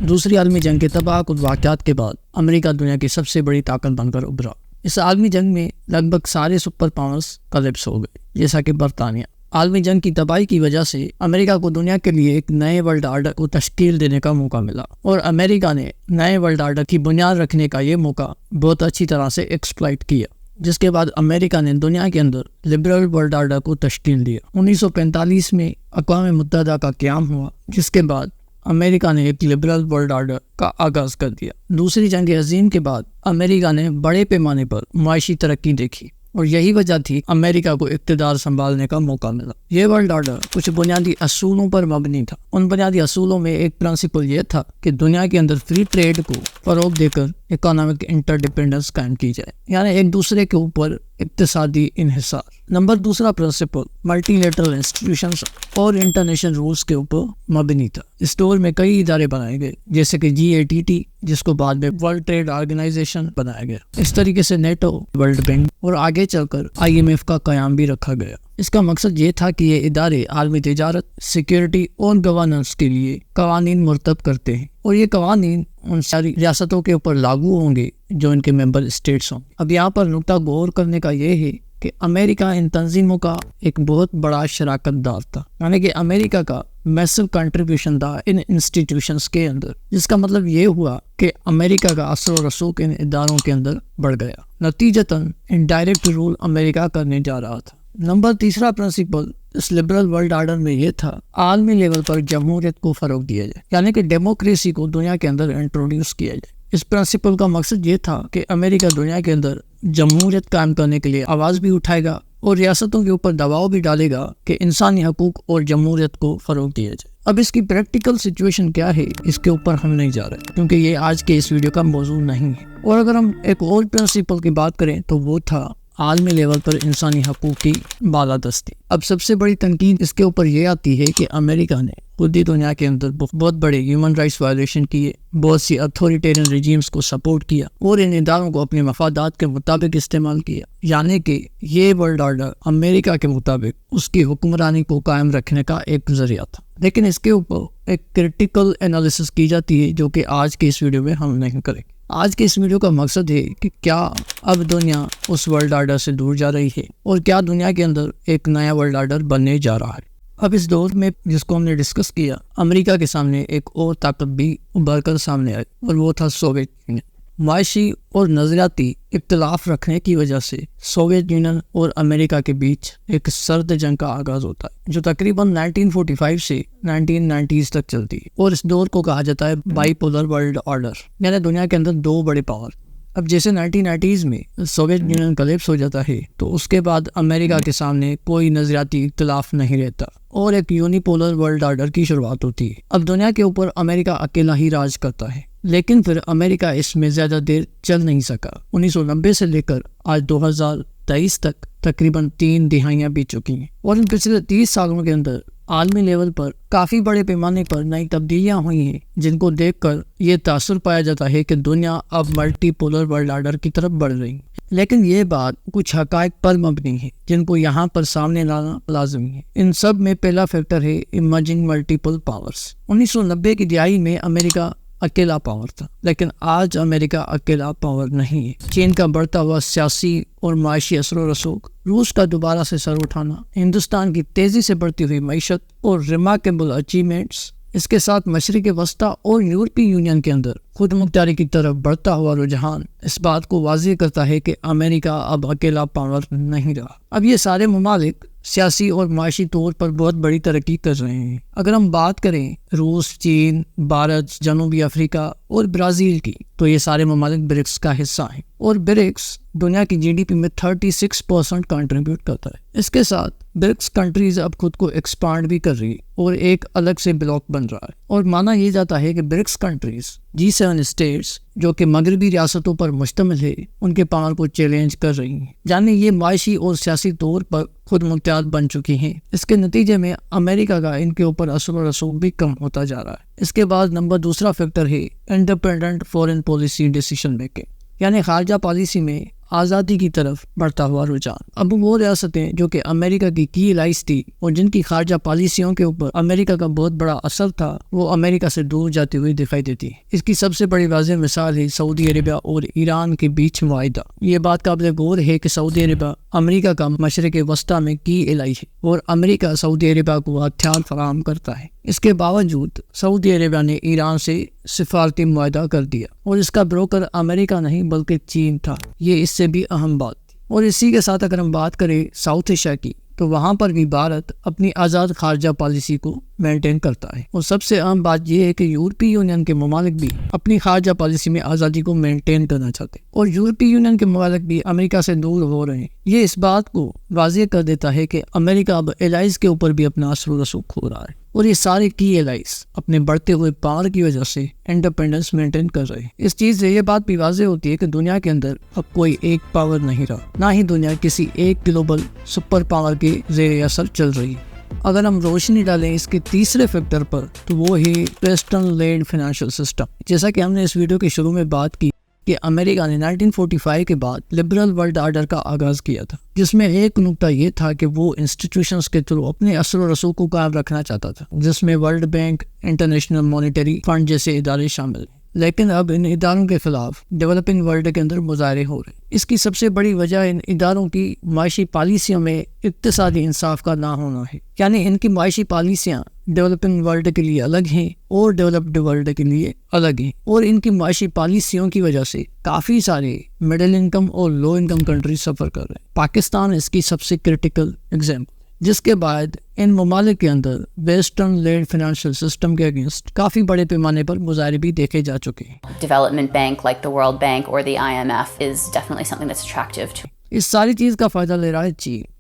دوسری عالمی جنگ کے تباہ کن واقعات کے بعد امریکہ دنیا کی سب سے بڑی طاقت بن کر ابھرا۔ اس عالمی جنگ میں لگ بھگ سارے سپر پاورز کلیپس ہو گئے، جیسا کہ برطانیہ۔ عالمی جنگ کی تباہی کی وجہ سے امریکہ کو دنیا کے لیے ایک نئے ورلڈ آرڈر کو تشکیل دینے کا موقع ملا، اور امریکہ نے نئے ورلڈ آرڈر کی بنیاد رکھنے کا یہ موقع بہت اچھی طرح سے ایکسپلائٹ کیا، جس کے بعد امریکہ نے دنیا کے اندر لبرل ورلڈ آرڈر کو تشکیل دیا۔ 1945 میں اقوام متحدہ کا قیام ہوا، جس کے بعد امریکہ نے ایک لبرل ورلڈ آرڈر کا آغاز کر دیا۔ دوسری جنگ عظیم کے بعد امریکہ نے بڑے پیمانے پر معاشی ترقی دیکھی، اور یہی وجہ تھی امریکہ کو اقتدار سنبھالنے کا موقع ملا۔ یہ ورلڈ آرڈر کچھ بنیادی اصولوں پر مبنی تھا۔ ان بنیادی اصولوں میں ایک پرنسپل یہ تھا کہ دنیا کے اندر فری ٹریڈ کو فروغ دے کر اکنامک انٹرڈیپینڈنس قائم کی جائے، یعنی ایک دوسرے کے اوپر اقتصادی انحصار۔ نمبر دوسرا پرنسپل ملٹی لیٹرل انسٹیٹیوشنز اور انٹرنیشنل رولز کے اوپر مبنی تھا۔ اس دور میں کئی ادارے بنائے گئے، جیسے کہ GATT، جس کو بعد میں ورلڈ ٹریڈ آرگنائزیشن بنایا گیا۔ اس طریقے سے نیٹو، ورلڈ بینک اور آگے چل کر IMF کا قیام بھی رکھا گیا۔ اس کا مقصد یہ تھا کہ یہ ادارے عالمی تجارت، سیکیورٹی اور گورننس کے لیے قوانین مرتب کرتے ہیں، اور یہ قوانین ان ساری ریاستوں کے اوپر لاگو ہوں گے جو ان کے ممبر اسٹیٹس ہوں۔ اب یہاں پر نقطہ غور کرنے کا یہ ہے کہ امریکہ ان تنظیموں کا ایک بہت بڑا شراکت دار تھا، یعنی کہ امریکہ کا میسو کنٹریبیوشن تھا ان انسٹیٹیوشنز کے اندر، جس کا مطلب یہ ہوا کہ امریکہ کا اثر و رسوخ ان اداروں کے اندر بڑھ گیا۔ نتیجتاً انڈائریکٹ رول امریکہ کرنے جا رہا تھا۔ نمبر تیسرا پرنسپل اس لبرل ورلڈ آرڈر میں یہ تھا عالمی لیول پر جمہوریت کو فروغ دیا جائے، یعنی کہ ڈیموکریسی کو دنیا کے اندر انٹروڈیوس کیا جائے۔ اس پرنسپل کا مقصد یہ تھا کہ امریکہ دنیا کے اندر جمہوریت قائم کرنے کے لیے آواز بھی اٹھائے گا، اور ریاستوں کے اوپر دباؤ بھی ڈالے گا کہ انسانی حقوق اور جمہوریت کو فروغ دیا جائے۔ اب اس کی پریکٹیکل سچویشن کیا ہے، اس کے اوپر ہم نہیں جا رہے، کیونکہ یہ آج کے اس ویڈیو کا موضوع نہیں ہے۔ اور اگر ہم ایک اور پرنسپل کی بات کریں تو وہ تھا عالمی لیول پر انسانی حقوق کی بالادستی۔ اب سب سے بڑی تنقید اس کے اوپر یہ آتی ہے کہ امریکہ نے خود ہی دنیا کے اندر بہت بڑے ہیومن رائٹس وائلیشن کیے، بہت سی اتھارٹیرین رجیمز کو سپورٹ کیا، اور ان اداروں کو اپنے مفادات کے مطابق استعمال کیا، یعنی کہ یہ ورلڈ آرڈر امریکہ کے مطابق اس کی حکمرانی کو قائم رکھنے کا ایک ذریعہ تھا۔ لیکن اس کے اوپر ایک کرٹیکل انالیسس کی جاتی ہے، جو کہ آج کے اس ویڈیو میں ہم نہیں کریں گے۔ آج کے اس ویڈیو کا مقصد ہے کہ کیا اب دنیا اس ورلڈ آرڈر سے دور جا رہی ہے، اور کیا دنیا کے اندر ایک نیا ورلڈ آرڈر بننے جا رہا ہے۔ اب اس دور میں جس کو ہم نے ڈسکس کیا، امریکہ کے سامنے ایک اور طاقت بھی ابھر کر سامنے آئی، اور وہ تھا سوویت یونین۔ معاشی اور نظریاتی اختلاف رکھنے کی وجہ سے سوویت یونین اور امریکہ کے بیچ ایک سرد جنگ کا آغاز ہوتا ہے، جو تقریباً 1945 سے 1990s تک چلتی ہے، اور اس دور کو کہا جاتا ہے بائی پولر ورلڈ آرڈر، یعنی دنیا کے اندر دو بڑے پاور۔ اب جیسے 1990s میں سوویت یونین کلیپس ہو جاتا ہے، تو اس کے بعد امریکہ کے سامنے کوئی نظریاتی اختلاف نہیں رہتا، اور ایک یونی پولر ورلڈ آرڈر کی شروعات ہوتی ہے۔ اب دنیا کے اوپر امریکہ اکیلا ہی راج کرتا ہے، لیکن پھر امریکہ اس میں زیادہ دیر چل نہیں سکا۔ 1990 سے لے کر آج 2023 تک تقریباً 3 دہائیاں بیت چکی ہیں، اور ان پچھلے 30 سالوں کے اندر عالمی لیول پر کافی بڑے پیمانے پر نئی تبدیلیاں ہوئی ہیں، جن کو دیکھ کر یہ تاثر پایا جاتا ہے کہ دنیا اب ملٹی پولر ورلڈ آرڈر کی طرف بڑھ رہی ہے۔ لیکن یہ بات کچھ حقائق پر مبنی ہے، جن کو یہاں پر سامنے لانا لازمی ہے۔ ان سب میں پہلا فیکٹر ہے ایمرجنگ ملٹیپل پاورز۔ 1990 کی دہائی میں امریکہ اکیلا پاور تھا، لیکن آج امریکہ اکیلا پاور نہیں ہے۔ چین کا بڑھتا ہوا سیاسی اور معاشی اثر و رسوخ، روس کا دوبارہ سے سر اٹھانا، ہندوستان کی تیزی سے بڑھتی ہوئی معیشت اور ریمارکیبل اچیومنٹس، اس کے ساتھ مشرق وسطیٰ اور یورپی یونین کے اندر خود مختاری کی طرف بڑھتا ہوا رجحان اس بات کو واضح کرتا ہے کہ امریکہ اب اکیلا پاور نہیں رہا۔ اب یہ سارے ممالک سیاسی اور معاشی طور پر بہت بڑی ترقی کر رہے ہیں۔ اگر ہم بات کریں روس، چین، بھارت، جنوبی افریقہ اور برازیل کی، تو یہ سارے ممالک برکس کا حصہ ہیں، اور برکس دنیا کی GDP میں 36% کنٹریبیوٹ کرتا ہے۔ اس کے ساتھ برکس کنٹریز اب خود کو ایکسپانڈ بھی کر رہی ہے، اور ایک الگ سے بلاک بن رہا ہے، اور مانا یہ جاتا ہے کہ برکس کنٹریز G7 اسٹیٹس جو کہ مغربی ریاستوں پر مشتمل ہے، ان کے پاور کو چیلنج کر رہی ہیں، یعنی یہ معاشی اور سیاسی طور پر خود مختار بن چکی ہیں۔ اس کے نتیجے میں امریکہ کا ان کے اوپر اثر و رسوخ بھی کم ہوتا جا رہا ہے۔ اس کے بعد نمبر دوسرا فیکٹر ہے independent foreign policy decision making, یعنی خارجہ پالیسی میں آزادی کی طرف بڑھتا ہوا رجحان۔ اب وہ ریاستیں جو کہ امریکہ کی الائز تھی اور جن کی خارجہ پالیسیوں کے اوپر امریکہ کا بہت بڑا اثر تھا، وہ امریکہ سے دور جاتی ہوئی دکھائی دیتی ہے۔ اس کی سب سے بڑی واضح مثال ہے سعودی عربیہ اور ایران کے بیچ معاہدہ۔ یہ بات قابل غور ہے کہ سعودی عربیہ امریکہ کا مشرق وسطیٰ میں کی الائی ہے اور امریکہ سعودی عربیہ کو ہتھیار فراہم کرتا ہے۔ اس کے باوجود سعودی عربیہ نے ایران سے سفارتی معاہدہ کر دیا اور اس کا بروکر امریکہ نہیں بلکہ چین تھا۔ یہ اس سے بھی اہم بات تھی۔ اور اسی کے ساتھ اگر ہم بات کریں ساؤتھ ایشیا کی، تو وہاں پر بھی بھارت اپنی آزاد خارجہ پالیسی کو مینٹین کرتا ہے۔ اور سب سے اہم بات یہ ہے کہ یورپی یونین کے ممالک بھی اپنی خارجہ پالیسی میں آزادی کو مینٹین کرنا چاہتے ہیں اور یورپی یونین کے ممالک بھی امریکہ سے دور ہو رہے ہیں۔ یہ اس بات کو واضح کر دیتا ہے کہ امریکہ اب الائز کے اوپر بھی اپنا اثر و رسوخ کھو رہا ہے اور یہ سارے کی الائز اپنے بڑھتے ہوئے پاور کی وجہ سے انڈیپینڈنس مینٹین کر رہے ہیں۔ اس چیز سے یہ بات بھی واضح ہوتی ہے کہ دنیا کے اندر اب کوئی ایک پاور نہیں رہا، نہ ہی دنیا کسی ایک گلوبل سپر پاور کے زیر اثر چل رہی ہے۔ اگر ہم روشنی ڈالیں اس کے تیسرے فیکٹر پر تو وہ ہے ویسٹرن لیڈ فائنینشیل سسٹم۔ جیسا کہ ہم نے اس ویڈیو کے شروع میں بات کی کہ امریکہ نے 1945 کے بعد لبرل ورلڈ آرڈر کا آغاز کیا تھا، جس میں ایک نقطہ یہ تھا کہ وہ انسٹیٹیوشنز کے تھرو اپنے اثر و رسوخ کو قائم رکھنا چاہتا تھا، جس میں world bank, international monetary fund جیسے ادارے شامل ہیں۔ لیکن اب ان اداروں کے خلاف ڈیولپنگ ورلڈ کے اندر مظاہرے ہو رہے ہیں۔ اس کی سب سے بڑی وجہ ان اداروں کی معاشی پالیسیوں میں اقتصادی انصاف کا نہ ہونا ہے، یعنی ان کی معاشی پالیسیاں ڈیولپنگ ورلڈ کے لیے الگ ہیں اور ڈیولپڈ ورلڈ کے لیے الگ ہیں، اور ان کی معاشی پالیسیوں کی وجہ سے کافی سارے مڈل انکم اور لو انکم کنٹری سفر کر رہے ہیں۔ پاکستان اس کی سب سے کرٹیکل ایگزامپل، جس کے بعد ان ممالک کے اندر ویسٹرن لیڈ فائنینشیل سسٹم کے اگینسٹ کافی بڑے پیمانے پر مظاہرے بھی دیکھے جا چکے ہیں۔ Development bank like the World Bank or the IMF is definitely something that's attractive to. اس ساری چیز کا فائدہ لے رہا ہے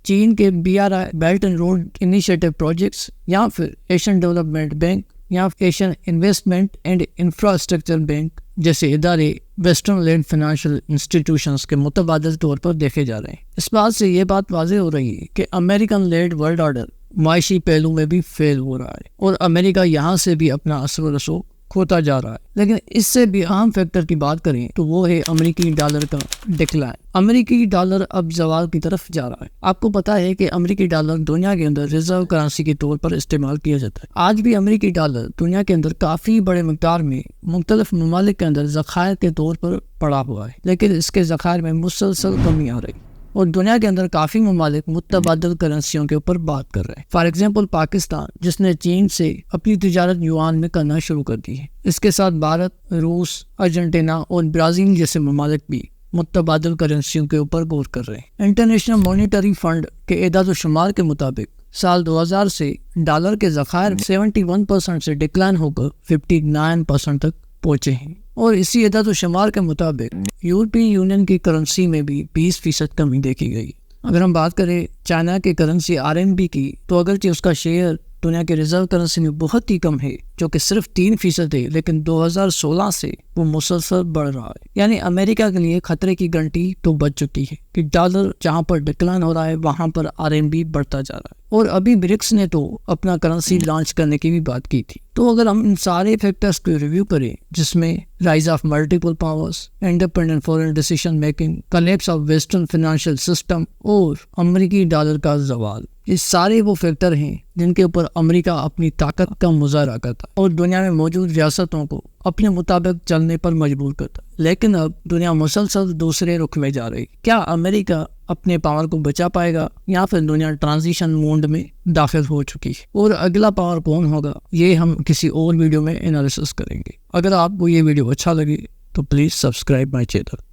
چین کے BRI belt and road initiative projects, یا پھر ایشین ڈیولپمنٹ بینک یا Asian investment and infrastructure bank جیسے ادارے ویسٹرن لیڈ فائنینشیل انسٹیٹیوشنز کے متبادل طور پر دیکھے جا رہے ہیں۔ اس بات سے یہ بات واضح ہو رہی ہے کہ امریکن لیڈ ورلڈ آرڈر معاشی پہلو میں بھی فیل ہو رہا ہے اور امریکہ یہاں سے بھی اپنا اثر و رسوخ کھوتا جا رہا ہے۔ لیکن اس سے بھی اہم فیکٹر کی بات کریں تو وہ ہے امریکی ڈالر کا ڈکلائن۔ امریکی ڈالر اب زوال کی طرف جا رہا ہے۔ آپ کو پتا ہے کہ امریکی ڈالر دنیا کے اندر ریزرو کرنسی کے طور پر استعمال کیا جاتا ہے۔ آج بھی امریکی ڈالر دنیا کے اندر کافی بڑے مقدار میں مختلف ممالک کے اندر ذخائر کے طور پر پڑا ہوا ہے، لیکن اس کے ذخائر میں مسلسل کمی آ رہی ہے اور دنیا کے اندر کافی ممالک متبادل کرنسیوں کے اوپر بات کر رہے ہیں۔ فار ایگزامپل پاکستان، جس نے چین سے اپنی تجارت یوان میں کرنا شروع کر دی ہے۔ اس کے ساتھ بھارت، روس، ارجنٹینا اور برازیل جیسے ممالک بھی متبادل کرنسیوں کے اوپر غور کر رہے ہیں۔ انٹرنیشنل مانیٹری فنڈ کے اعداد و شمار کے مطابق سال 2000 سے ڈالر کے ذخائر 71% سے ڈکلائن ہو کر 59% تک پہنچے ہیں، اور اسی اعداد و شمار کے مطابق یورپی یونین کی کرنسی میں بھی 20% کمی دیکھی گئی۔ اگر ہم بات کریں چائنا کے کرنسی RMB کی، تو اگرچہ اس کا شیئر دنیا کے ریزرو کرنسی میں بہت ہی کم ہے، جو کہ صرف 3% ہے، لیکن 2016 سے وہ مسلسل بڑھ رہا ہے۔ یعنی امریکہ کے لیے خطرے کی گھنٹی تو بج چکی ہے کہ ڈالر جہاں پر ڈکلائن ہو رہا ہے وہاں پر RMB بڑھتا جا رہا ہے۔ اور ابھی برکس نے تو اپنا کرنسی لانچ کرنے کی بھی بات کی تھی۔ تو اگر ہم ان سارے فیکٹرز کو ریویو کریں، جس میں rise of multiple powers, independent foreign decision making, collapse of western financial system اور امریکی ڈالر کا زوال، یہ سارے وہ فیکٹر ہیں جن کے اوپر امریکہ اپنی طاقت کا مظاہرہ کرتا ہے اور دنیا میں موجود ریاستوں کو اپنے مطابق چلنے پر مجبور کرتا ہے۔ لیکن اب دنیا مسلسل دوسرے رخ میں جا رہی۔ کیا امریکہ اپنے پاور کو بچا پائے گا یا پھر دنیا ٹرانزیشن موڈ میں داخل ہو چکی ہے؟ اور اگلا پاور کون ہوگا، یہ ہم کسی اور ویڈیو میں انالیسس کریں گے۔ اگر آپ کو یہ ویڈیو اچھا لگے تو پلیز سبسکرائب مائی چینل۔